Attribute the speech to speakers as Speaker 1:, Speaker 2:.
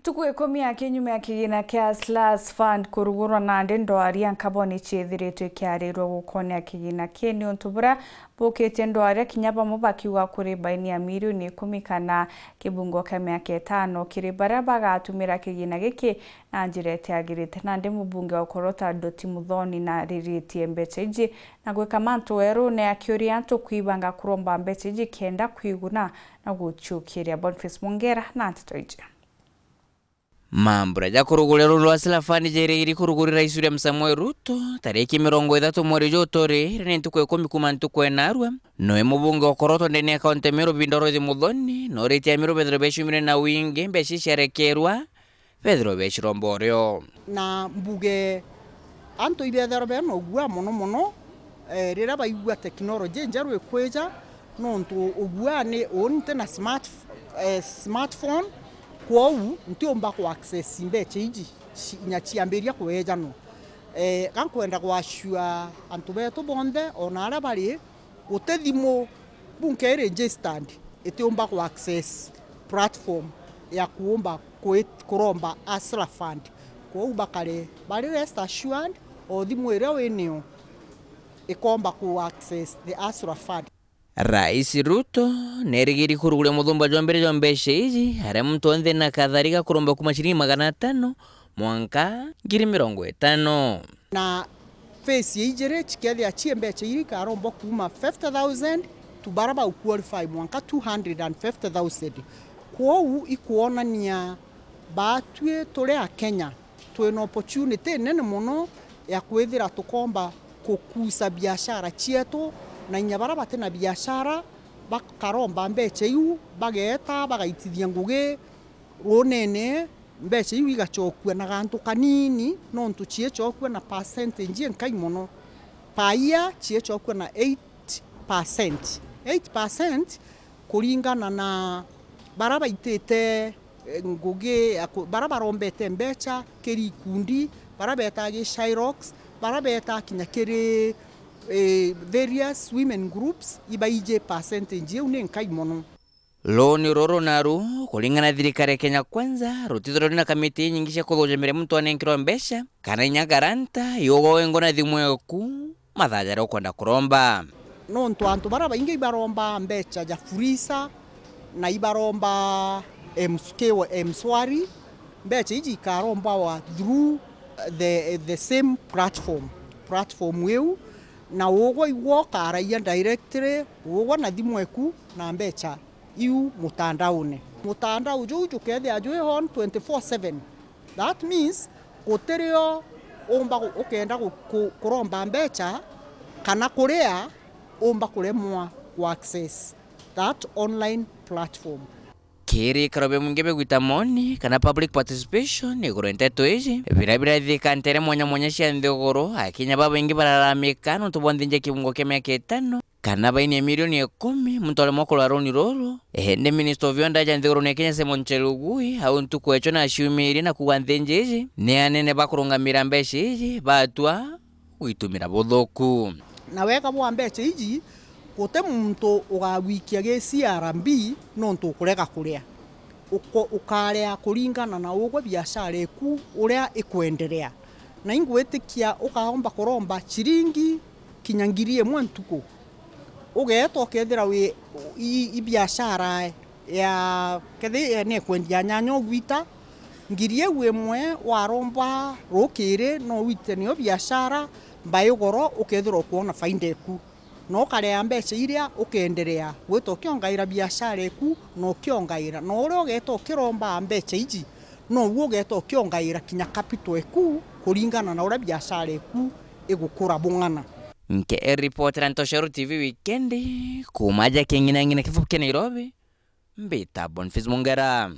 Speaker 1: Tukwikomia kinyume ya Kîgîna Kîa Hustler Fund kurugurwa na NDWARIA nkaboni ciithiritwe kiarirwo gukonia Kîgîna Kîa ni untu bura bukitie NDWARIA kinyaba mubakiuga kuri baini ya milioni 10 kana kibungo kia miaka 5 kiri baria bagatumira Kîgîna giki na njira itiagirite na ndi mubunge wa Korota Doti Muthoni na riritie mbeca iji na gwika mantu weru ne akiuria antu kuibanga kuromba mbeca iji kenda kwiguna na guchukiria Boniface Mongera na ntitoije
Speaker 2: Mambura ja kurugurira rwa Hustler Fund jereri kurugurira Rais Samuel Ruto tariki 30 mweri Jotore rene ntukwekumi kuma ntukwenarwa no mubunge wa Korota ndene akaunti mero bindoro Muthoni no reti ya mero Pedro beshumire na wingi mbeshi sherekerwa Pedro beshiromboryo
Speaker 3: na mbuge anto ibethero beno gwa mono rira baigwa technology njaru ekweja no ntu ogwa ne onte na smartphone kwou ntiomba ku access mbeca iji nyachiamberia kweja no gankwenda gwashua antu beto bonde onara bari utethimo bunke registered etiomba ku access platform ya kuomba kuromba Hustler Fund kwou bakare bari rest assured othimwere weneo ikomba ku access the Hustler Fund.
Speaker 2: Rais Ruto nerigiri kurugule muthumba jombere jombeshe iji are mtu onthe na katharika kuromba kuma shilingi 500 mwanka 50
Speaker 3: na face ijere chikethia chiembeche iri karomba kuma 50,000 to baraba qualify mwanka 250,000 kwou ikuonania batwe tore a Kenya twena opportunity nene muno ya kwethira tukomba kukusa biashara chietu na inyabara batena biashara bakaromba mbeca iu bageta bagaitithia ngugi runene mbeca iu igachokua na gantu kanini no ntu chiechokua na percentage nkai muno paia chiechokua na 8% kuringana na baraba itete ngugi baraba rombete mbeca keri kundi baraba etagi Shyrox baraba etakinya keri various women groups ibaije percentage une nkai mono
Speaker 2: loni roro naru kulingana thirikari Kenya Kwanza rutithiro na kamiti nyingi cia kuthujemere mtu anenkirwa mbeca kana inya garanta yogo wengo na thimu yaku mathajara ukwenda kuromba
Speaker 3: no ntu antu bara baingi ibaromba mbeca ja furisa na ibaromba mswari mbeca iji karomba wa through the same platform weu na wogo iwo karaia directly wogo na thimu eku na mbeca iu mutandao juju kethe ajwe on 24/7 that means uterio omba ukenda kuromba mbeca kana kurea omba kuremwa ku access that online platform
Speaker 2: kiri karobe mungebe guitamoni kana public participation igoro nteto iji birabira thikantere mwanya cia nthogoro akinya baba ingi bararamika no tubondinje kibungo kia miaka 5 kana baini milioni 10 mutole moko la roni roro ende minister of yonda ja nthogoro ne Kenya Simon Chelugui au ntukwecho na shumiri na kuwanthenje iji ne anene bakurungamira mbeca iji batwa uitumira buthuku
Speaker 3: na weka bwa mbeca iji kote muntu ugawikia ge CRB no ntu kureka kuria ukarea kuringana na ugo biashara eku uria ikwendelea na ingwetikia ukaomba kuromba chiringi kinyangirie mwantuko ugeto kethira we biashara ya kethi ne kwendia nyanyo gwita ngirie we mwe waromba rokire no wite ne biashara mbayogoro ukethira kuona faida eku no karea mbeca iria ukendelea gweto kiongaira biashara eku no kiongaira no uri ugeto kiromba mbeca iji no ugeto kiongaira kinya capital eku kuringana na ura biashara eku igukura bungana
Speaker 2: nke reporter Ntosharu TV weekend kumaja Kîgîna kifuke Nairobi mbita Boniface Mongera.